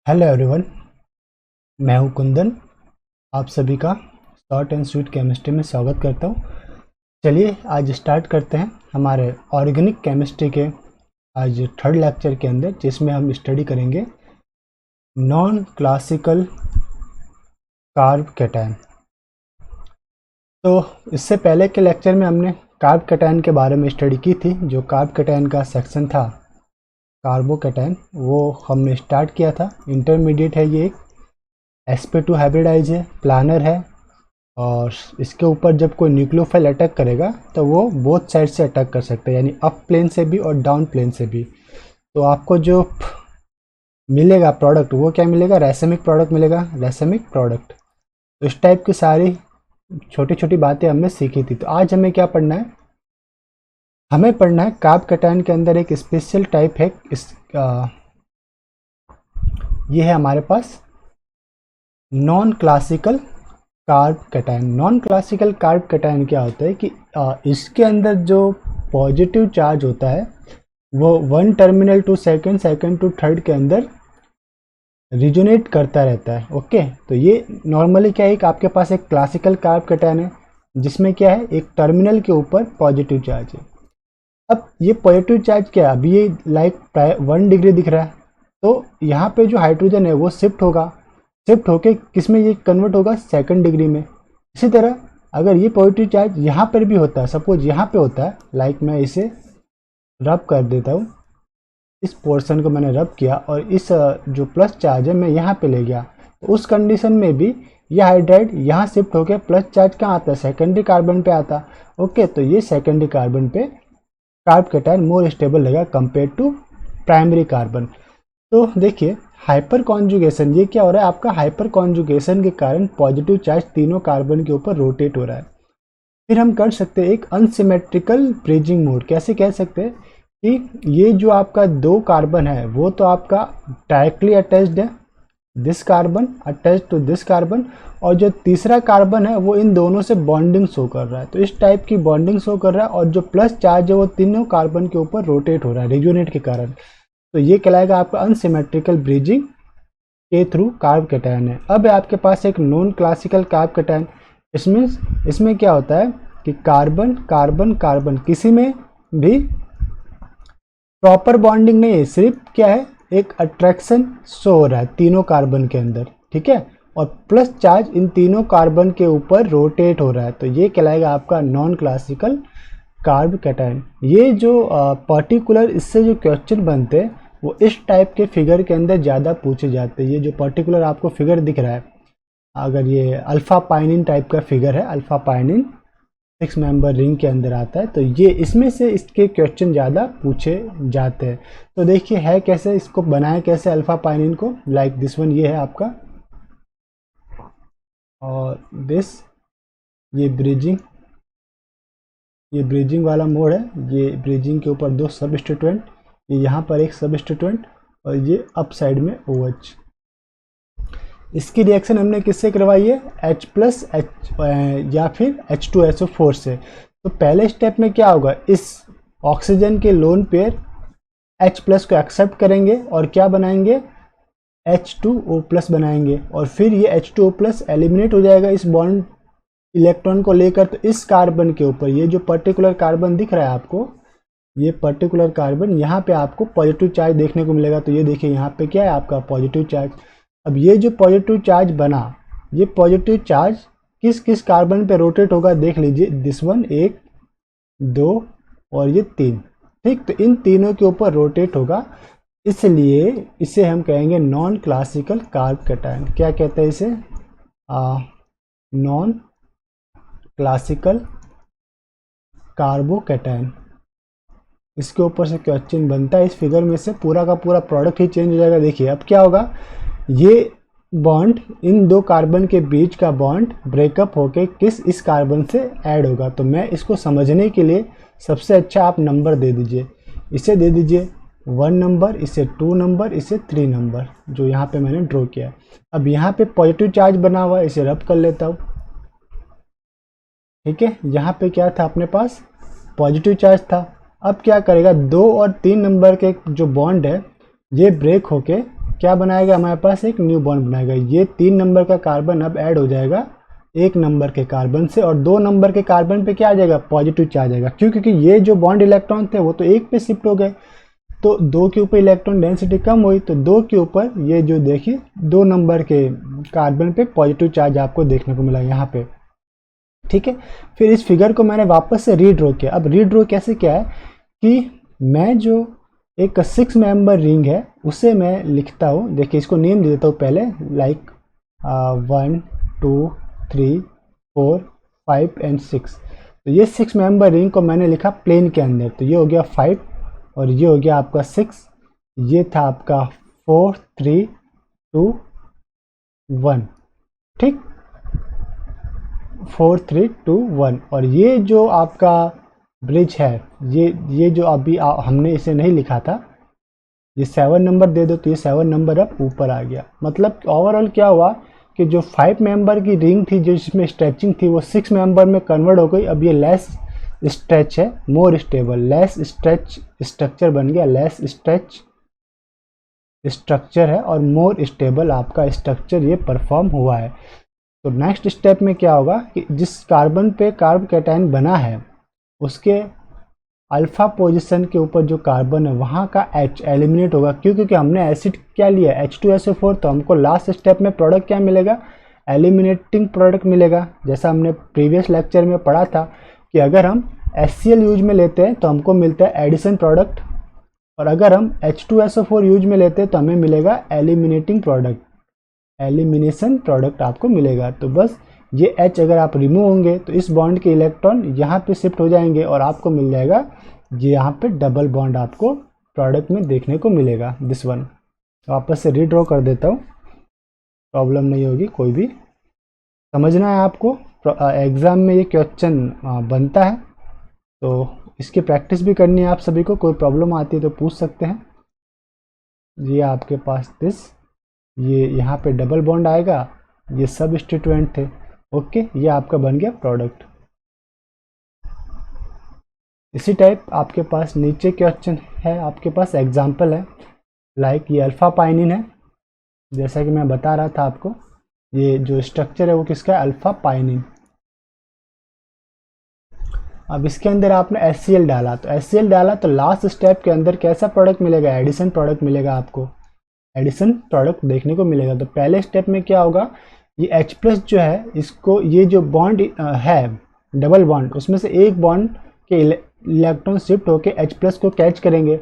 Hello everyone, मैं हूं कुंदन। आप सभी का शॉर्ट एंड स्वीट केमिस्ट्री में स्वागत करता हूं। चलिए आज स्टार्ट करते हैं हमारे ऑर्गेनिक केमिस्ट्री के आज थर्ड लेक्चर के अंदर, जिसमें हम स्टडी करेंगे नॉन क्लासिकल कार्ब कैटायन। तो इससे पहले के लेक्चर में हमने कार्ब कैटायन के बारे में स्टडी की थी। जो कार्ब कैटायन का सेक्शन था कार्बोकैटायन, वो हमने स्टार्ट किया था। इंटरमीडिएट है, ये एक sp2 हाइब्रिडाइज है, प्लानर है, और इसके ऊपर जब कोई न्यूक्लियोफाइल अटैक करेगा तो वो बोथ साइड से अटैक कर सकता है, यानी अप प्लेन से भी और डाउन प्लेन से भी। तो आपको जो मिलेगा प्रोडक्ट, वो क्या मिलेगा? रैसेमिक प्रोडक्ट मिलेगा, रैसेमिक प्रोडक्ट। तो इस टाइप की सारी छोटी छोटी बातें हमने सीखी थी। तो आज हमें क्या पढ़ना है? हमें पढ़ना है कार्ब कैटायन के अंदर एक स्पेशल टाइप है। ये है हमारे पास non classical carb cation. Non classical carb cation क्या होता है कि इसके अंदर जो पॉजिटिव चार्ज होता है वो one terminal to second, second to third के अंदर रिजोनेट करता रहता है। ओके, तो ये नॉर्मली क्या है कि आपके पास एक क्लासिकल कार्ब कैटायन है जिसमें क्या है, एक टर्मिनल के ऊपर पॉजिटिव चार्ज है। अब ये पॉजिटिव चार्ज क्या है, अभी ये लाइक 1 डिग्री दिख रहा है, तो यहाँ पे जो हाइड्रोजन है वो शिफ्ट होगा, शिफ्ट होके किस में ये कन्वर्ट होगा? सेकंड डिग्री में। इसी तरह अगर ये पॉजिटिव चार्ज यहाँ पर भी होता है, सपोज यहाँ पे होता है, लाइक मैं इसे रब कर देता हूँ, इस पोर्शन को मैंने रब किया और इस जो प्लस चार्ज है मैं यहाँ पे ले गया, तो उस कंडीशन में भी ये हाइड्राइड यहाँ शिफ्ट होकर प्लस चार्ज कहाँ आता है? सेकेंडरी कार्बन पे आता। ओके, तो ये सेकेंडरी कार्बन पे कार्ब कैटायन मोर स्टेबल रहेगा कंपेयर टू प्राइमरी कार्बन। तो देखिए हाइपर कॉन्जुगेशन, ये क्या हो रहा है आपका? हाइपर कॉन्जुगेशन के कारण पॉजिटिव चार्ज तीनों कार्बन के ऊपर रोटेट हो रहा है। फिर हम कर सकते हैं एक अनसिमेट्रिकल ब्रिजिंग मोड। कैसे कह सकते हैं कि ये जो आपका दो कार्बन है वो तो आपका डायरेक्टली अटैच्ड है, this carbon attached to this carbon, और जो तीसरा कार्बन है वो इन दोनों से बॉन्डिंग शो कर रहा है। तो इस टाइप की बॉन्डिंग शो कर रहा है, और जो प्लस चार्ज है वो तीनों कार्बन के ऊपर रोटेट हो रहा है रिजोनेट के कारण। तो ये कहलाएगा आपका अनसिमेट्रिकल ब्रिजिंग के थ्रू कार्ब कैटायन है। अब आपके पास एक नॉन क्लासिकल कार्ब कैटायन। इसमें क्या होता है कि कार्बन कार्बन कार्बन किसी में भी प्रॉपर बॉन्डिंग नहीं है, सिर्फ क्या है, एक अट्रैक्शन शो हो रहा है तीनों कार्बन के अंदर, ठीक है, और प्लस चार्ज इन तीनों कार्बन के ऊपर रोटेट हो रहा है। तो ये कहलाएगा आपका नॉन क्लासिकल कार्ब कैटायन। ये जो पर्टिकुलर इससे जो क्वेश्चन बनते हैं वो इस टाइप के फिगर के अंदर ज़्यादा पूछे जाते हैं। ये जो पर्टिकुलर आपको फिगर दिख रहा है, अगर ये अल्फा पाइनिन टाइप का फिगर है, अल्फा पाइनिन 6 मेंबर रिंग के अंदर आता है, तो ये इसमें से इसके क्वेश्चन ज़्यादा पूछे जाते हैं। तो देखिए है कैसे, इसको बनाए कैसे अल्फा पाइनिन को, लाइक दिस वन, ये है आपका, और दिस, ये ब्रिजिंग वाला मोड है। ये ब्रिजिंग के ऊपर दो सबस्टिट्यूएंट, ये यहाँ पर एक सबस्टिट्यूएंट, और ये अप साइड में OH। इसकी रिएक्शन हमने किससे करवाई है? H प्लस H या फिर H2SO4 से। तो पहले स्टेप में क्या होगा, इस ऑक्सीजन के लोन पेयर H प्लस को एक्सेप्ट करेंगे और क्या बनाएंगे? H2O प्लस बनाएंगे, और फिर ये H2O प्लस एलिमिनेट हो जाएगा इस बॉन्ड इलेक्ट्रॉन को लेकर। तो इस कार्बन के ऊपर ये जो पर्टिकुलर कार्बन दिख रहा है आपको, ये पर्टिकुलर कार्बन, यहाँ पे आपको पॉजिटिव चार्ज देखने को मिलेगा। तो ये देखिए यहाँ पे क्या है आपका पॉजिटिव चार्ज। अब ये जो पॉजिटिव चार्ज बना, ये पॉजिटिव चार्ज किस किस कार्बन पे रोटेट होगा देख लीजिए, दिस वन 1 2 और ये 3, ठीक। तो इन तीनों के ऊपर रोटेट होगा, इसलिए इसे हम कहेंगे नॉन क्लासिकल कार्ब कैटायन। क्या कहते हैं इसे? Non classical carbocation. इसके ऊपर से क्वेश्चन बनता है, इस फिगर में से पूरा का पूरा प्रोडक्ट ही चेंज हो जाएगा। देखिए अब क्या होगा, ये बॉन्ड, इन दो कार्बन के बीच का बॉन्ड ब्रेकअप होके किस इस कार्बन से ऐड होगा। तो मैं इसको समझने के लिए सबसे अच्छा आप नंबर दे दीजिए, इसे दे दीजिए 1 नंबर, इसे 2 नंबर, इसे 3 नंबर, जो यहाँ पे मैंने ड्रॉ किया है। अब यहाँ पे पॉजिटिव चार्ज बना हुआ है, इसे रब कर लेता हूँ, ठीक है। यहाँ पे क्या था अपने पास? पॉजिटिव चार्ज था। अब क्या करेगा, 2 और 3 नंबर के जो बॉन्ड है ये ब्रेक होके क्या बनाएगा, हमारे पास एक न्यू बॉन्ड बनाएगा। ये 3 नंबर का कार्बन अब ऐड हो जाएगा 1 नंबर के कार्बन से, और 2 नंबर के कार्बन पे क्या आ जाएगा, पॉजिटिव चार्ज आएगा। क्यों, क्योंकि ये जो बॉन्ड इलेक्ट्रॉन थे वो तो 1 पे शिफ्ट हो गए, तो 2 के ऊपर इलेक्ट्रॉन डेंसिटी कम हुई, तो 2 के ऊपर ये जो देखिए 2 नंबर के कार्बन पे पॉजिटिव चार्ज आपको देखने को मिला यहाँ पे। ठीक है, फिर इस फिगर को मैंने वापस से रीड्रॉ किया। अब रीड्रॉ कैसे किया है कि मैं जो एक 6 मेंबर रिंग है उसे मैं लिखता हूँ। देखिए इसको नेम दे देता हूँ पहले, लाइक 1 2 3 4 5 एंड 6। तो ये 6 मेंबर रिंग को मैंने लिखा प्लेन के अंदर, तो ये हो गया 5 और ये हो गया आपका 6, ये था आपका 4 3 2 1। ठीक, 4 3 2 1। और ये जो आपका ब्रिज है, ये जो अभी हमने इसे नहीं लिखा था, ये 7 नंबर दे दो, तो ये 7 नंबर अब ऊपर आ गया। मतलब ओवरऑल क्या हुआ कि जो 5 मेंबर की रिंग थी जो जिसमें स्ट्रेचिंग थी वो 6 मेंबर में कन्वर्ट हो गई। अब ये लेस स्ट्रेच है, more stable, less stretch structure बन गया, लेस स्ट्रेच स्ट्रक्चर है और मोर स्टेबल आपका स्ट्रक्चर ये परफॉर्म हुआ है। तो नेक्स्ट स्टेप में क्या होगा कि जिस कार्बन पे कार्ब कैटायन बना है उसके अल्फा पोजीशन के ऊपर जो कार्बन है वहाँ का H एलिमिनेट होगा। क्यों, क्योंकि हमने एसिड क्या लिया, H2SO4, तो हमको लास्ट स्टेप में प्रोडक्ट क्या मिलेगा, एलिमिनेटिंग प्रोडक्ट मिलेगा। जैसा हमने प्रीवियस लेक्चर में पढ़ा था कि अगर हम HCl यूज में लेते हैं तो हमको मिलता है एडिशन प्रोडक्ट, और अगर हम H2SO4 यूज में लेते हैं तो हमें मिलेगा एलिमिनेटिंग प्रोडक्ट, एलिमिनेशन प्रोडक्ट आपको मिलेगा। तो बस ये H अगर आप रिमूव होंगे तो इस बॉन्ड के इलेक्ट्रॉन यहाँ पे शिफ्ट हो जाएंगे और आपको मिल जाएगा ये यहाँ पे डबल बॉन्ड आपको प्रोडक्ट में देखने को मिलेगा, दिस वन। वापस से रीड्रॉ कर देता हूँ, प्रॉब्लम नहीं होगी कोई भी। समझना है आपको, एग्ज़ाम में ये क्वेश्चन बनता है तो इसकी प्रैक्टिस भी करनी है आप सभी को। कोई प्रॉब्लम आती है तो पूछ सकते हैं। ये आपके पास दिस, ये यहाँ पे डबल बॉन्ड आएगा, ये सबस्टिट्यूएंट थे। ओके, ये आपका बन गया प्रोडक्ट। इसी टाइप आपके पास नीचे क्वेश्चन है, आपके पास एग्जांपल है, लाइक ये अल्फा पाइनिन है, जैसा कि मैं बता रहा था आपको, ये जो स्ट्रक्चर है वो किसका है, अल्फा पाइनिन। अब इसके अंदर आपने HCl डाला, तो HCl डाला तो लास्ट स्टेप के अंदर कैसा प्रोडक्ट मिलेगा, एडिशन प्रोडक्ट मिलेगा, आपको एडिशन प्रोडक्ट देखने को मिलेगा। तो पहले स्टेप में क्या होगा, ये H प्लस जो है इसको, ये जो बॉन्ड है डबल बॉन्ड, उसमें से एक बॉन्ड के इलेक्ट्रॉन शिफ्ट होकर H प्लस को कैच करेंगे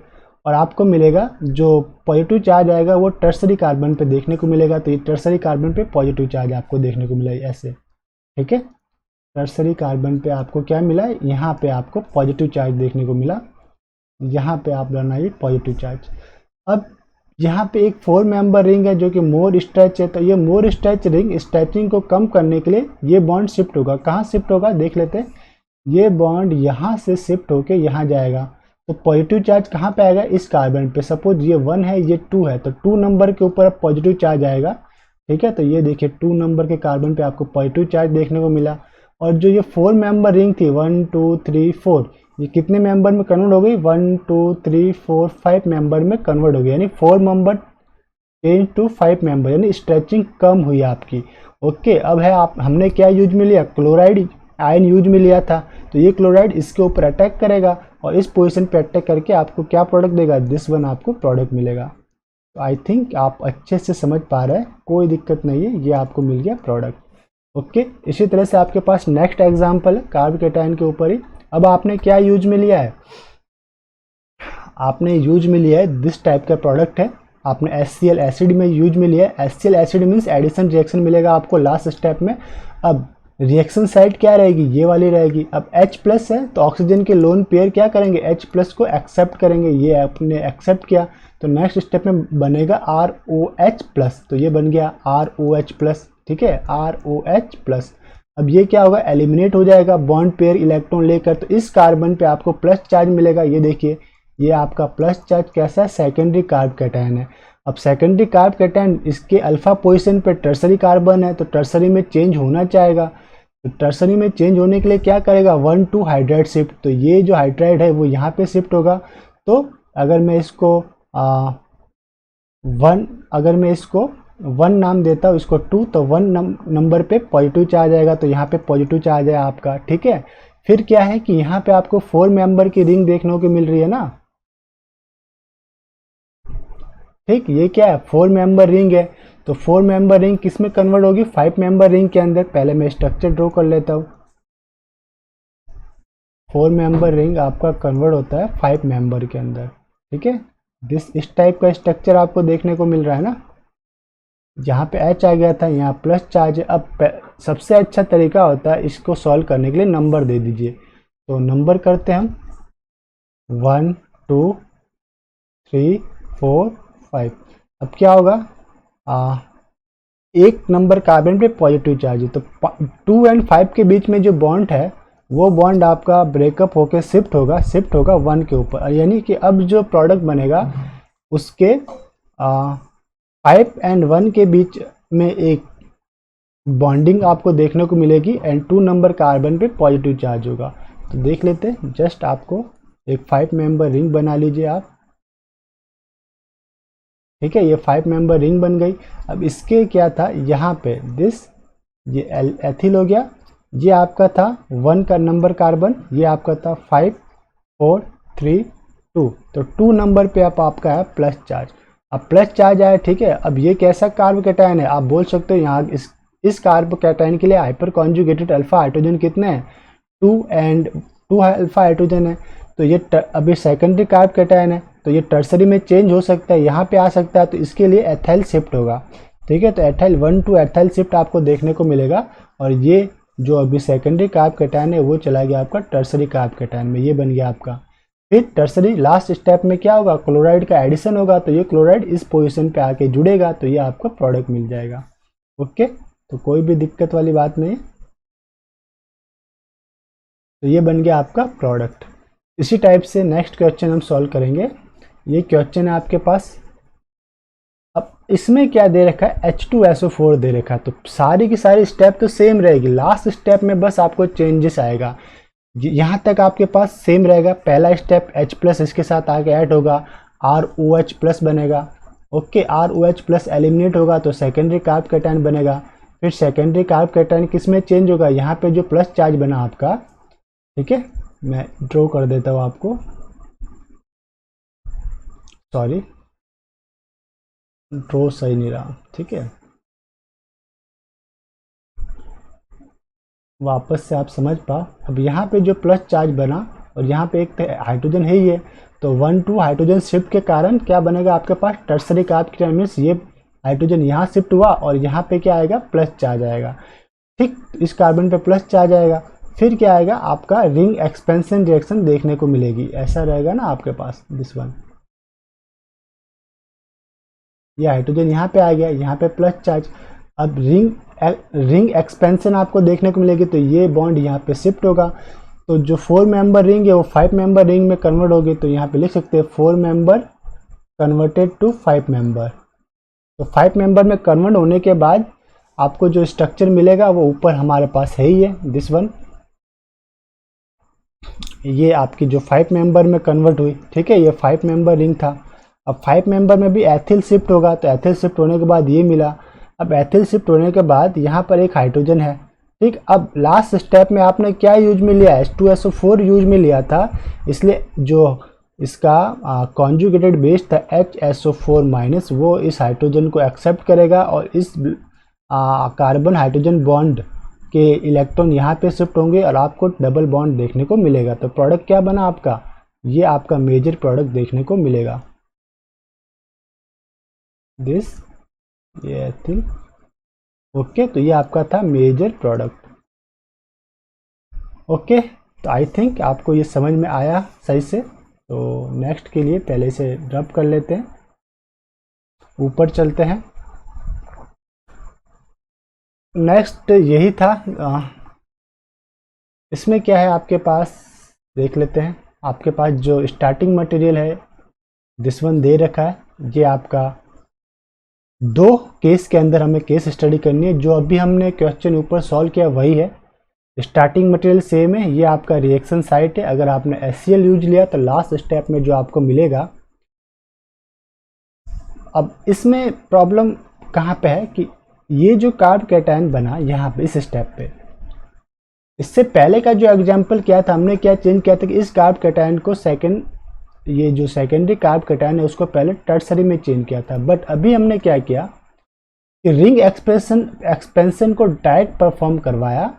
और आपको मिलेगा जो पॉजिटिव चार्ज आएगा वो टर्सरी कार्बन पे देखने को मिलेगा। तो ये टर्सरी कार्बन पे पॉजिटिव चार्ज आपको देखने को मिला ऐसे। ठीक है, टर्सरी कार्बन पे आपको क्या मिला, यहाँ पे आपको पॉजिटिव चार्ज देखने को मिला, यहाँ पे आप बनाइए पॉजिटिव चार्ज। अब यहाँ पे एक 4 मेंबर रिंग है जो कि मोर स्ट्रेच है, तो ये मोर स्ट्रेच रिंग स्ट्रेचिंग को कम करने के लिए ये बॉन्ड शिफ्ट होगा। कहाँ शिफ्ट होगा देख लेते हैं, ये बॉन्ड यहाँ से शिफ्ट होके यहाँ जाएगा, तो पॉजिटिव चार्ज कहाँ पे आएगा, इस कार्बन पे। सपोज ये 1 है ये 2 है, तो 2 नंबर के ऊपर पॉजिटिव चार्ज आएगा। ठीक है, तो ये देखिए 2 नंबर के कार्बन पे आपको पॉजिटिव चार्ज देखने को मिला। और जो ये 4 मेंबर रिंग थी 1 2 3 4, ये कितने मेंबर में कन्वर्ट हो गई, 1 2 3 4 5 मेंबर में कन्वर्ट हो गई, यानी 4 मेंबर चेंज टू 5 मेंबर, यानी स्ट्रेचिंग कम हुई आपकी। ओके, अब है आप, हमने क्या यूज में लिया, क्लोराइड आयन यूज में लिया था, तो ये क्लोराइड इसके ऊपर अटैक करेगा और इस पोजीशन पे अटैक करके आपको क्या प्रोडक्ट देगा, दिस वन आपको प्रोडक्ट मिलेगा। तो आई थिंक आप अच्छे से समझ पा रहे हैं, कोई दिक्कत नहीं है, ये आपको मिल गया प्रोडक्ट। ओके, इसी तरह से आपके पास नेक्स्ट एग्जाम्पल है कार्ब कैटायन के ऊपर ही। अब आपने क्या यूज में लिया है, आपने यूज में लिया है दिस टाइप का प्रोडक्ट है, आपने HCl एसिड में यूज में लिया है। HCl acid means addition reaction मिलेगा आपको लास्ट स्टेप में। अब रिएक्शन साइड क्या रहेगी, ये वाली रहेगी। अब H प्लस है तो ऑक्सीजन के लोन पेयर क्या करेंगे, H प्लस को एक्सेप्ट करेंगे, ये आपने एक्सेप्ट किया, तो नेक्स्ट स्टेप में बनेगा ROH प्लस, तो ये बन गया ROH प्लस। ठीक है, ROH प्लस। अब ये क्या होगा, एलिमिनेट हो जाएगा बॉन्ड पेयर इलेक्ट्रॉन लेकर, तो इस कार्बन पे आपको प्लस चार्ज मिलेगा। ये देखिए, ये आपका प्लस चार्ज कैसा है, सेकेंडरी कार्ब कैटायन है। अब सेकेंडरी कार्ब कैटायन इसके अल्फा पोजीशन पे टर्सरी कार्बन है, तो टर्सरी में चेंज होना चाहेगा, तो टर्सरी में चेंज होने के लिए क्या करेगा, 1 2 हाइड्राइड शिफ्ट, तो ये जो हाइड्राइड है वो यहाँ पे शिफ्ट होगा। तो अगर मैं इसको 1, अगर मैं इसको 1 नाम देता हूँ, इसको 2, तो 1 नंबर पे पॉजिटिव चार्ज आएगा, तो यहाँ पे पॉजिटिव चार्ज है आपका, ठीक है। फिर क्या है कि यहाँ पे आपको 4 मेंबर की रिंग देखने को मिल रही है ना, ठीक, ये क्या है, 4 मेंबर रिंग है। तो 4 मेंबर रिंग किस में कन्वर्ट होगी, 5 मेंबर रिंग के अंदर। पहले मैं स्ट्रक्चर ड्रॉ कर लेता हूँ। 4 मेंबर रिंग आपका कन्वर्ट होता है 5 मेंबर के अंदर, ठीक है। इस टाइप का स्ट्रक्चर आपको देखने को मिल रहा है ना। यहाँ पे H आ गया था, यहाँ प्लस चार्ज है। अब सबसे अच्छा तरीका होता है इसको सॉल्व करने के लिए, नंबर दे दीजिए। तो नंबर करते हैं हम 1 2 3 4 5। अब क्या होगा, एक नंबर कार्बन पे पॉजिटिव चार्ज है, तो 2 और 5 के बीच में जो बॉन्ड है वो बॉन्ड आपका ब्रेकअप होकर शिफ्ट होगा 1 के ऊपर, यानी कि अब जो प्रोडक्ट बनेगा उसके 5 और 1 के बीच में एक बॉन्डिंग आपको देखने को मिलेगी, एंड 2 नंबर कार्बन पे पॉजिटिव चार्ज होगा। तो देख लेते हैं, जस्ट आपको एक 5 मेंबर रिंग बना लीजिए आप, ठीक है। ये 5 मेंबर रिंग बन गई। अब इसके क्या था, यहाँ पे ये एथिल हो गया, ये आपका था 1 का नंबर कार्बन, ये आपका था 5 4 3 2। तो 2 नंबर पे अब आपका है प्लस चार्ज। अब प्लस चार्ज आया, ठीक है। अब ये कैसा कार्ब कैटायन है, आप बोल सकते हो यहाँ इस कार्ब कैटायन के लिए हाइपर कॉन्जुगेटेड अल्फा हाइड्रोजन कितने हैं, 2 एंड 2 अल्फा हाइड्रोजन है। तो ये अभी सेकेंडरी कार्ब कैटायन है, तो ये टर्सरी में चेंज हो सकता है, यहाँ पे आ सकता है, तो इसके लिए एथाइल शिफ्ट होगा, ठीक है। तो एथाइल 1 टू एथाइल शिफ्ट आपको देखने को मिलेगा, और ये जो अभी सेकेंडरी कार्ब कैटायन है वो चला गया आपका टर्सरी कार्ब कैटायन में, ये बन गया आपका। फिर टर्सरी लास्ट स्टेप में क्या होगा, क्लोराइड का एडिशन होगा, तो ये क्लोराइड इस पोजीशन पे आके जुड़ेगा, तो ये आपका प्रोडक्ट मिल जाएगा। ओके, तो कोई भी दिक्कत वाली बात नहीं। तो ये बन गया आपका प्रोडक्ट। इसी टाइप से नेक्स्ट क्वेश्चन हम सॉल्व करेंगे। ये क्वेश्चन है आपके पास। अब इसमें क्या दे रखा है, H2SO4 दे रखा है, तो सारी की सारी स्टेप तो सेम रहेगी, लास्ट स्टेप में बस आपको चेंजेस आएगा। यहाँ तक आपके पास सेम रहेगा। पहला स्टेप H प्लस इसके साथ आके ऐड होगा, ROH प्लस बनेगा, ओके। ROH प्लस एलिमिनेट होगा तो सेकेंडरी कार्ब कैटायन बनेगा। फिर सेकेंडरी कार्ब कैटायन किस में चेंज होगा, यहाँ पे जो प्लस चार्ज बना आपका, ठीक है, मैं ड्रॉ कर देता हूँ आपको, सॉरी ड्रॉ सही नहीं रहा, ठीक है, वापस से आप समझ पाओ। अब यहाँ पे जो प्लस चार्ज बना और यहाँ पे एक हाइड्रोजन है ही है, तो 1 2 हाइड्रोजन शिफ्ट के कारण क्या बनेगा आपके पास, टर्सरी कार्ब कैटायन मीन्स ये हाइड्रोजन यहाँ शिफ्ट हुआ और यहाँ पे क्या आएगा, प्लस चार्ज आएगा, ठीक। इस कार्बन पे प्लस चार्ज आएगा। फिर क्या आएगा आपका, रिंग एक्सपेंशन रिएक्शन देखने को मिलेगी, ऐसा रहेगा ना आपके पास, दिस वन। ये हाइड्रोजन यहाँ पे आ गया, यहाँ पे प्लस चार्ज। अब रिंग एक्सपेंशन आपको देखने को मिलेगी, तो ये बॉन्ड यहाँ पे शिफ्ट होगा, तो जो 4 मेंबर रिंग है वो 5 मेंबर रिंग में कन्वर्ट होगी, तो यहाँ पे लिख सकते हैं 4 मेंबर कन्वर्टेड टू 5 मेंबर। तो 5 मेंबर में कन्वर्ट होने के बाद आपको जो स्ट्रक्चर मिलेगा वो ऊपर हमारे पास है ही है, दिस वन। ये आपकी जो 5 मेंबर में कन्वर्ट हुई, ठीक है, ये 5 मेंबर रिंग था। अब 5 मेंबर में भी एथिल शिफ्ट होगा, तो एथिल शिफ्ट होने के बाद ये मिला। अब एथिल शिफ्ट होने के बाद यहाँ पर एक हाइड्रोजन है, ठीक। अब लास्ट स्टेप में आपने क्या यूज में लिया, H2SO4 यूज में लिया था, इसलिए जो इसका कॉन्जुगेटेड बेस था HSO4 माइनस, वो इस हाइड्रोजन को एक्सेप्ट करेगा और इस कार्बन हाइड्रोजन बॉन्ड के इलेक्ट्रॉन यहाँ पे शिफ्ट होंगे और आपको डबल बॉन्ड देखने को मिलेगा। तो प्रोडक्ट क्या बना आपका, ये आपका मेजर प्रोडक्ट देखने को मिलेगा, दिस, ये एथिल, ओके। तो ये आपका था मेजर प्रोडक्ट, ओके। तो आई थिंक आपको ये समझ में आया सही से। तो नेक्स्ट के लिए पहले से रब कर लेते हैं, ऊपर चलते हैं। नेक्स्ट यही था। इसमें क्या है आपके पास, देख लेते हैं। आपके पास जो स्टार्टिंग मटेरियल है दिस वन दे रखा है, ये आपका 2 केस के अंदर हमें केस स्टडी करनी है। जो अभी हमने क्वेश्चन ऊपर सॉल्व किया वही है, स्टार्टिंग मटेरियल सेम है, ये आपका रिएक्शन साइट है। अगर आपने HCl यूज लिया तो लास्ट स्टेप में जो आपको मिलेगा अब इसमें प्रॉब्लम कहाँ पे है कि ये जो कार्ब कैटायन बना यहाँ पे इस स्टेप पे, इससे पहले का जो एग्जाम्पल किया था हमने क्या चेंज किया था कि इस कार्ब कैटायन को ये जो सेकेंडरी कार्ब कैटायन है उसको पहले टर्सरी में चेंज किया था। बट अभी हमने क्या किया कि रिंग एक्सपेंशन को डायरेक्ट परफॉर्म करवाया।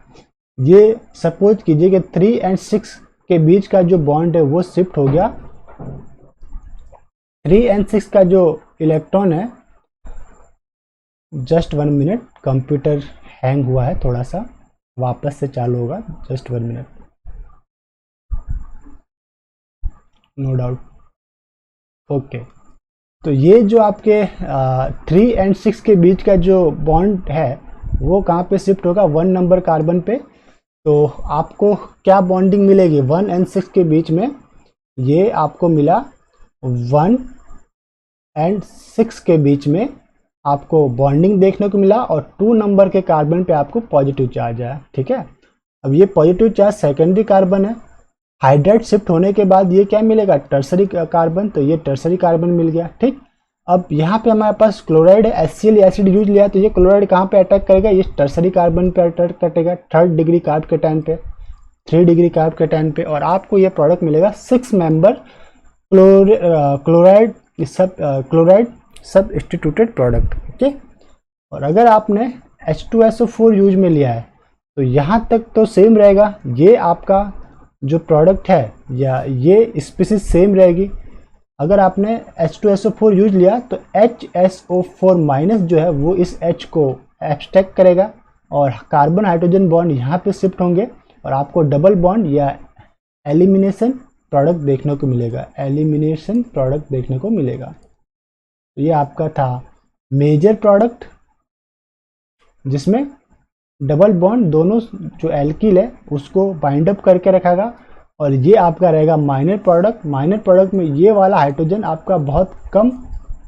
ये सपोज कीजिए कि 3 और 6 के बीच का जो बॉन्ड है वो शिफ्ट हो गया। 3 और 6 का जो इलेक्ट्रॉन है, जस्ट 1 मिनट, कंप्यूटर हैंग हुआ है थोड़ा सा, वापस से चालू होगा, just 1 minute, no doubt. Okay, तो ये जो आपके 3 और 6 के बीच का जो बॉन्ड है वो कहाँ पे शिफ्ट होगा, 1 नंबर कार्बन पे। तो आपको क्या बॉन्डिंग मिलेगी 1 और 6 के बीच में, ये आपको मिला 1 और 6 के बीच में आपको बॉन्डिंग देखने को मिला, और 2 नंबर के कार्बन पे आपको पॉजिटिव चार्ज आया। ठीक है, अब ये पॉजिटिव चार्ज सेकेंडरी कार्बन है, हाइड्राइड शिफ्ट होने के बाद ये क्या मिलेगा, टर्सरी कार्बन, तो ये टर्सरी कार्बन मिल गया। ठीक, अब यहाँ पे हमारे पास क्लोराइड है, HCl एसिड यूज लिया, तो ये क्लोराइड कहाँ पे अटैक करेगा, ये टर्सरी कार्बन पे अटैक करेगा, 3rd डिग्री कार्ब कैटायन पे, 3 डिग्री कार्ब कैटायन पे, और आपको ये प्रोडक्ट मिलेगा 6 member chloride substituted product. Okay, और अगर आपने H2SO4 यूज में लिया है तो यहाँ तक तो सेम रहेगा, ये आपका जो प्रोडक्ट है या ये स्पीसीज सेम रहेगी। अगर आपने H2SO4 यूज लिया तो HSO4 माइनस जो है वो इस H को एब्स्ट्रैक्ट करेगा और कार्बन हाइड्रोजन बॉन्ड यहाँ पे शिफ्ट होंगे और आपको डबल बॉन्ड या एलिमिनेशन प्रोडक्ट देखने को मिलेगा, एलिमिनेशन प्रोडक्ट देखने को मिलेगा। तो ये आपका था मेजर प्रोडक्ट जिसमें डबल बॉन्ड दोनों जो एल्किल है उसको बाइंड अप करके रखेगा, और ये आपका रहेगा माइनर प्रोडक्ट। माइनर प्रोडक्ट में ये वाला हाइड्रोजन आपका बहुत कम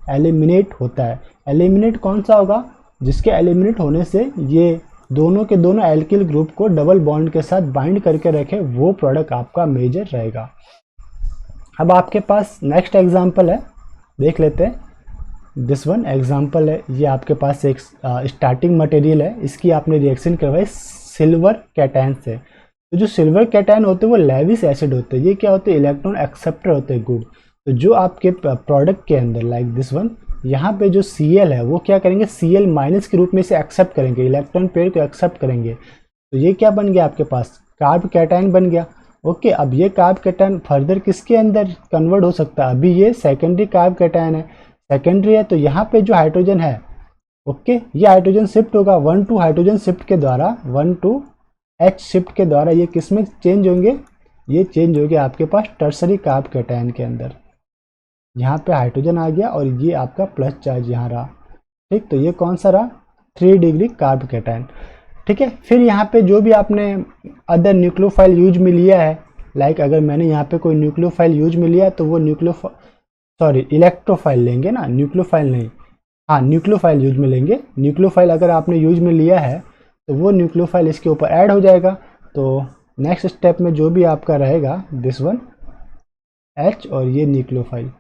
एलिमिनेट होता है। एलिमिनेट कौन सा होगा, जिसके एलिमिनेट होने से ये दोनों के दोनों एल्किल ग्रुप को डबल बॉन्ड के साथ बाइंड करके रखे, वो प्रोडक्ट आपका मेजर रहेगा। अब आपके पास नेक्स्ट एग्जांपल है, देख लेते हैं। दिस वन एग्जांपल है, ये आपके पास एक स्टार्टिंग मटेरियल है, इसकी आपने रिएक्शन करवाई सिल्वर कैटायन से। तो जो सिल्वर कैटायन होते हैं वो लेविस एसिड होते हैं, ये क्या होते हैं, इलेक्ट्रॉन एक्सेप्टर होते हैं, गुड। तो जो आपके प्रोडक्ट के अंदर लाइक दिस वन, यहाँ पे जो Cl है वो क्या करेंगे, Cl माइनस के रूप में इसे एक्सेप्ट करेंगे, इलेक्ट्रॉन पेयर को एक्सेप्ट करेंगे। तो ये क्या बन गया आपके पास, कार्ब कैटायन बन गया। ओके, अब ये कार्ब कैटायन फर्दर किसके अंदर कन्वर्ट हो सकता है, अभी ये सेकेंडरी कार्ब कैटायन है, सेकेंडरी है, तो यहाँ पे जो हाइड्रोजन है, ओके, ये हाइड्रोजन शिफ्ट होगा 1 to हाइड्रोजन शिफ्ट के द्वारा, 1 to H शिफ्ट के द्वारा ये किस में चेंज होंगे, ये चेंज हो गया आपके पास टर्सरी कार्ब कैटायन के अंदर। यहाँ पे हाइड्रोजन आ गया और ये आपका प्लस चार्ज यहाँ रहा। ठीक, तो ये कौन सा रहा, 3 डिग्री कार्ब कैटायन। ठीक है, फिर यहाँ पे जो भी आपने अदर न्यूक्लियोफाइल यूज में लिया है, लाइक अगर मैंने यहाँ पे कोई न्यूक्लियोफाइल यूज में लिया तो वो इलेक्ट्रोफाइल लेंगे ना, न्यूक्लियोफाइल नहीं, हाँ न्यूक्लियोफाइल यूज में लेंगे। न्यूक्लियोफाइल अगर आपने यूज में लिया है तो वो न्यूक्लियोफाइल इसके ऊपर ऐड हो जाएगा। तो नेक्स्ट स्टेप में जो भी आपका रहेगा दिस वन H और ये न्यूक्लियोफाइल,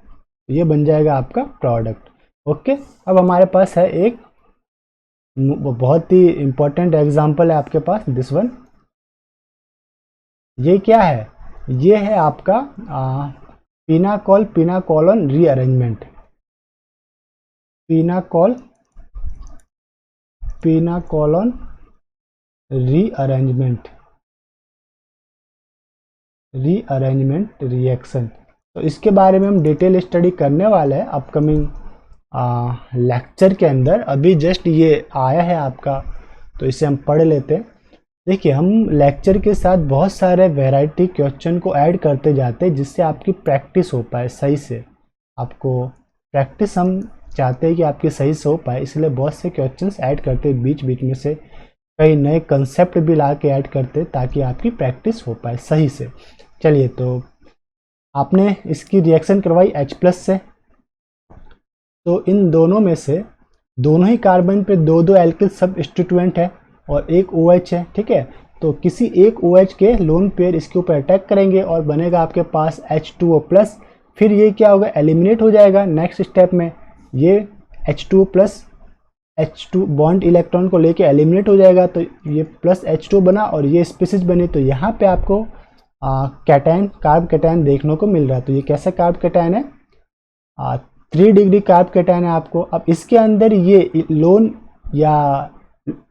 ये बन जाएगा आपका प्रोडक्ट। ओके, अब हमारे पास है एक बहुत ही इंपॉर्टेंट एग्जांपल है आपके पास, दिस वन। ये क्या है, ये है आपका पिनाकोलन रीअरेंजमेंट, पिनाकोलन रीअरेंजमेंट रिएक्शन। तो इसके बारे में हम डिटेल स्टडी करने वाले हैं अपकमिंग लेक्चर के अंदर। अभी जस्ट ये आया है आपका, तो इसे हम पढ़ लेते हैं। देखिए, हम लेक्चर के साथ बहुत सारे वैरायटी क्वेश्चन को ऐड करते जाते हैं जिससे आपकी प्रैक्टिस हो पाए सही से। आपको प्रैक्टिस हम चाहते हैं कि आपकी सही से हो पाए, इसलिए बहुत से क्वेश्चंस ऐड करते हैं, बीच बीच में से कई नए कंसेप्ट भी ला के ऐड करते ताकि आपकी प्रैक्टिस हो पाए सही से। चलिए, तो आपने इसकी रिएक्शन करवाई H+ से, तो इन दोनों में से दोनों ही कार्बन पे 2 एल्किल सबस्टिट्यूएंट है और एक OH है। ठीक है, तो किसी एक OH के लोन पेयर इसके ऊपर अटैक करेंगे और बनेगा आपके पास H2O+। फिर ये क्या होगा, एलिमिनेट हो जाएगा नेक्स्ट स्टेप में। ये H2 plus H2 bond electron को लेके एलिमिनेट हो जाएगा, तो ये प्लस H2 बना और ये स्पीसीज बनी। तो यहाँ पे आपको कैटायन, कार्ब कैटायन देखने को मिल रहा है। तो ये कैसा कार्ब कैटायन है? 3 डिग्री कार्ब कैटायन है आपको। अब इसके अंदर ये लोन या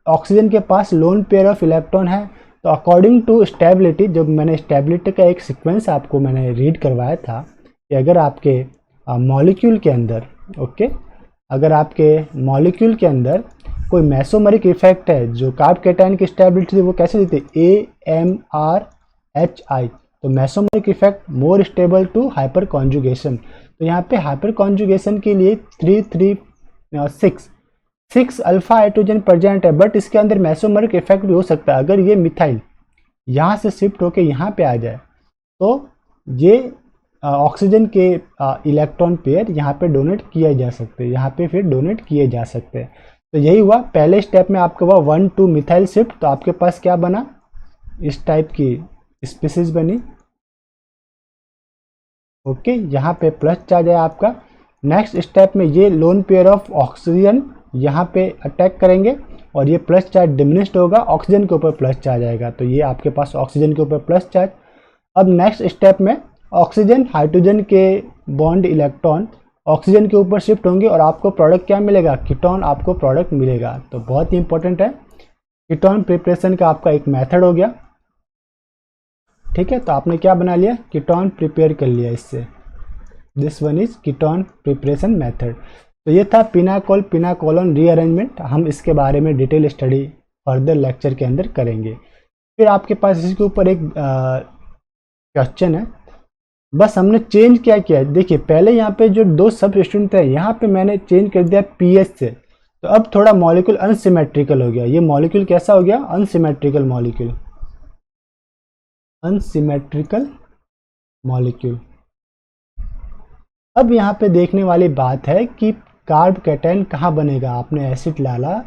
ऑक्सीजन के पास लोन पेयर ऑफ इलेक्ट्रॉन है। तो अकॉर्डिंग टू स्टेबिलिटी, जब मैंने स्टेबिलिटी का एक सीक्वेंस आपको मैंने रीड करवाया था कि अगर आपके मॉलिक्यूल के अंदर, ओके, अगर आपके मॉलिक्यूल के अंदर कोई मेसोमरिक इफेक्ट है, जो कार्ब कैटायन की स्टेबिलिटी थी वो कैसे दी थी? AMRHI। तो mesomeric effect more stable to hyperconjugation. तो यहाँ पे हाइपर कॉन्जुगेशन के लिए 6 अल्फा हाइड्रोजन प्रेजेंट है, बट इसके अंदर मेसोमरिक इफेक्ट भी हो सकता है। अगर ये मिथाइल यहाँ से शिफ्ट होके यहाँ पे आ जाए तो ये ऑक्सीजन के इलेक्ट्रॉन पेयर यहाँ पे डोनेट किए जा सकते हैं, यहाँ पे फिर डोनेट किए जा सकते हैं। तो यही हुआ पहले स्टेप में आपका हुआ 1,2 मिथाइल शिफ्ट। तो आपके पास क्या बना? इस टाइप की स्पीसीज बनी। ओके, यहाँ पे प्लस चार्ज है आपका। नेक्स्ट स्टेप में ये लोन पेयर ऑफ ऑक्सीजन यहाँ पे अटैक करेंगे और ये प्लस चार्ज डिमिनिश्ड होगा, ऑक्सीजन के ऊपर प्लस चार्ज आएगा। तो ये आपके पास ऑक्सीजन के ऊपर प्लस चार्ज। अब नेक्स्ट स्टेप में ऑक्सीजन हाइड्रोजन के बॉन्ड इलेक्ट्रॉन ऑक्सीजन के ऊपर शिफ्ट होंगे और आपको प्रोडक्ट क्या मिलेगा? कीटोन आपको प्रोडक्ट मिलेगा। तो बहुत ही इंपॉर्टेंट है। कीटोन प्रिपरेशन का आपका एक मेथड हो गया, ठीक है। तो आपने क्या बना लिया? कीटोन प्रिपेयर कर लिया इससे। This one is ketone preparation method. तो ये था पिनाकोल पिनाकोलन रीअरेंजमेंट। हम इसके बारे में डिटेल स्टडी फर्दर लेक्चर के अंदर करेंगे। फिर आपके पास इसके ऊपर एक क्वेश्चन है। बस हमने चेंज क्या किया है, देखिए पहले यहाँ पे जो 2 सबस्टिट्यूएंट थे, यहाँ पे मैंने चेंज कर दिया पीएच से। तो अब थोड़ा मॉलिक्यूल अनसिमेट्रिकल हो गया। ये मॉलिक्यूल कैसा हो गया? Unsymmetrical molecule, unsymmetrical molecule. अब यहाँ पे देखने वाली बात है कि कार्ब कैटायन कहाँ बनेगा। आपने एसिड डाला,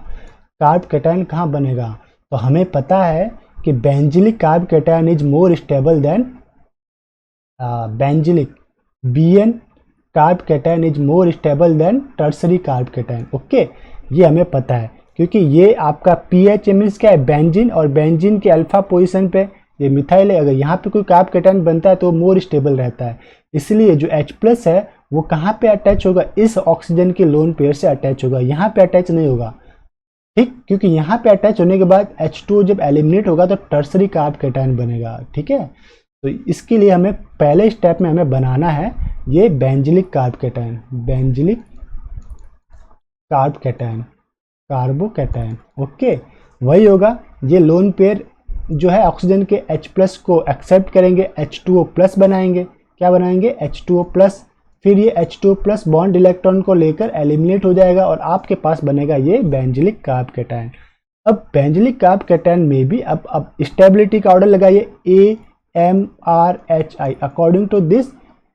कार्ब कैटायन कहाँ बनेगा? तो हमें पता है कि benzylic carb cation is more stable then benzylic BN carb cation is more stable then tertiary carb cation. Okay, ये हमें पता है क्योंकि ये आपका पीएच मीन्स क्या है? बेंजीन, और बेंजीन के अल्फा पोजीशन पे ये मिथाइल है। अगर यहाँ पे कोई कार्ब कैटायन बनता है तो मोर स्टेबल रहता है। इसलिए जो H+ है वो कहाँ पे अटैच होगा? इस ऑक्सीजन के लोन पेयर से अटैच होगा, यहाँ पे अटैच नहीं होगा, ठीक। क्योंकि यहाँ पे अटैच होने के बाद H2 जब एलिमिनेट होगा तो टर्सरी कार्ब कैटायन बनेगा, ठीक है। तो इसके लिए हमें पहले स्टेप में हमें बनाना है ये benzylic carb cation, benzylic carb cation, carbocation. Okay, वही होगा। ये लोन पेयर जो है ऑक्सीजन के H+ को एक्सेप्ट करेंगे, H2O+ बनाएंगे। क्या बनाएंगे? H2O+। फिर ये H2O+ बॉन्ड इलेक्ट्रॉन को लेकर एलिमिनेट हो जाएगा और आपके पास बनेगा ये बेंजिलिक कार्ब कैटायन। अब बेंजिलिक कार्ब कैटायन में भी अब स्टेबिलिटी का ऑर्डर लगाइए AMRHI। According to this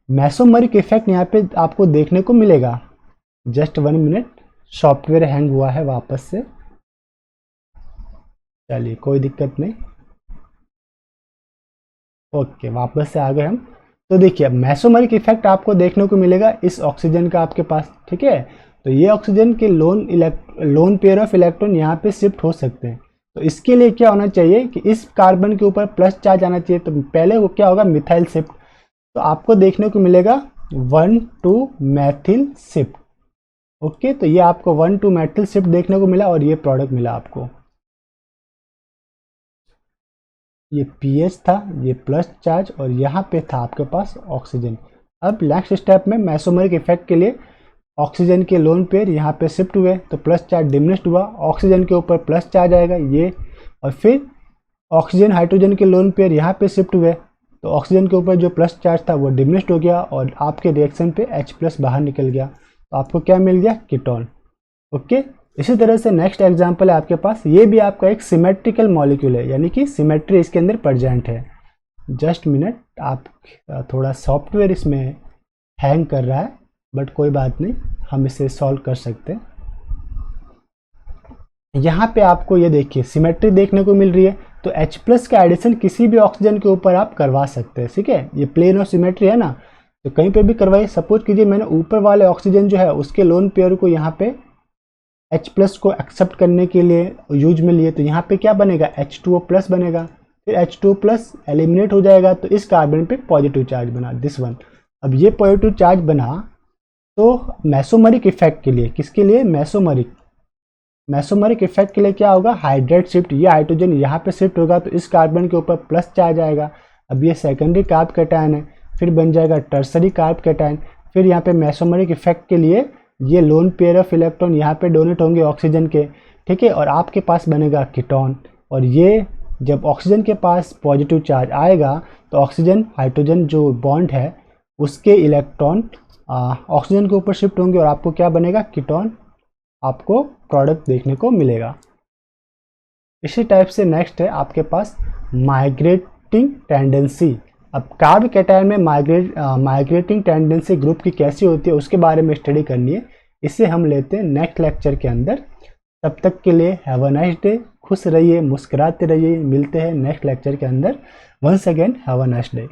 mesomeric effect यहाँ पे आपको देखने को मिलेगा। जस्ट 1 मिनट, सॉफ्टवेयर हैंग हुआ है वापस से। चलिए कोई दिक्कत नहीं, ओके वापस से आ गए हम। तो देखिए मेसोमरिक इफेक्ट आपको देखने को मिलेगा इस ऑक्सीजन का आपके पास, ठीक है। तो ये ऑक्सीजन के लोन पेयर ऑफ इलेक्ट्रॉन यहाँ पे शिफ्ट हो सकते हैं। तो इसके लिए क्या होना चाहिए कि इस कार्बन के ऊपर प्लस चार्ज आना चाहिए। तो पहले वो क्या होगा? Methyl shift. तो आपको देखने को मिलेगा 1,2 मैथिल शिफ्ट। ओके, तो ये आपको 1,2 मैथिल शिफ्ट देखने को मिला और ये प्रोडक्ट मिला आपको। ये पीएच था, ये प्लस चार्ज, और यहाँ पे था आपके पास ऑक्सीजन। अब नेक्स्ट स्टेप में मेसोमरिक इफेक्ट के लिए ऑक्सीजन के लोन पेयर यहाँ पे शिफ्ट हुए तो प्लस चार्ज डिमिनिश्ड हुआ, ऑक्सीजन के ऊपर प्लस चार्ज आएगा ये, और फिर ऑक्सीजन हाइड्रोजन के लोन पेयर यहाँ पे शिफ्ट हुए तो ऑक्सीजन के ऊपर जो प्लस चार्ज था वो डिमिनिश्ड हो गया और आपके रिएक्शन पे H+ बाहर निकल गया। तो आपको क्या मिल गया? कीटोन। ओके, इसी तरह से नेक्स्ट एग्जाम्पल है आपके पास। ये भी आपका एक सिमेट्रिकल मॉलिक्यूल है, यानी कि सिमेट्री इसके अंदर प्रेजेंट है। जस्ट मिनट, आप थोड़ा सॉफ्टवेयर इसमें हैंग कर रहा है, बट कोई बात नहीं, हम इसे सॉल्व कर सकते हैं। यहाँ पे आपको ये देखिए सिमेट्री देखने को मिल रही है। तो H+ का एडिशन किसी भी ऑक्सीजन के ऊपर आप करवा सकते हैं, ठीक है। ये प्लेन ऑफ सिमेट्री है ना, तो कहीं पे भी करवाइए। सपोज कीजिए मैंने ऊपर वाले ऑक्सीजन जो है उसके लोन पेयर को यहाँ पे H+ को एक्सेप्ट करने के लिए यूज में लिए, तो यहाँ पे क्या बनेगा, H2O+ बनेगा। फिर H2+ एलिमिनेट हो जाएगा तो इस कार्बन पे पॉजिटिव चार्ज बना, दिस वन। अब ये पॉजिटिव चार्ज बना तो मेसोमरिक इफेक्ट के लिए, किसके लिए, मेसोमरिक इफेक्ट के लिए क्या होगा, हाइड्रेट शिफ्ट, ये हाइड्रोजन यहाँ पे शिफ्ट होगा तो इस कार्बन के ऊपर प्लस चार्ज आएगा। अब ये सेकेंडरी कार्ब कैटायन है, फिर बन जाएगा टर्सरी कार्ब कैटायन। फिर यहाँ पे मेसोमरिक इफेक्ट के लिए ये लोन पेयर ऑफ इलेक्ट्रॉन यहाँ पे डोनेट होंगे ऑक्सीजन के, ठीक है, और आपके पास बनेगा कीटोन। और ये जब ऑक्सीजन के पास पॉजिटिव चार्ज आएगा तो ऑक्सीजन हाइड्रोजन जो बॉन्ड है उसके इलेक्ट्रॉन ऑक्सीजन के ऊपर शिफ्ट होंगे और आपको क्या बनेगा, कीटोन आपको प्रोडक्ट देखने को मिलेगा। इसी टाइप से नेक्स्ट है आपके पास माइग्रेटिंग टेंडेंसी। अब कार्ब कैटायन में माइग्रेटिंग टेंडेंसी ग्रुप की कैसी होती है उसके बारे में स्टडी करनी है, इसे हम लेते हैं नेक्स्ट लेक्चर के अंदर। तब तक के लिए हैव अ नाइस डे, खुश रहिए, मुस्कुराते रहिए, मिलते हैं नेक्स्ट लेक्चर के अंदर। Once again have a nice day.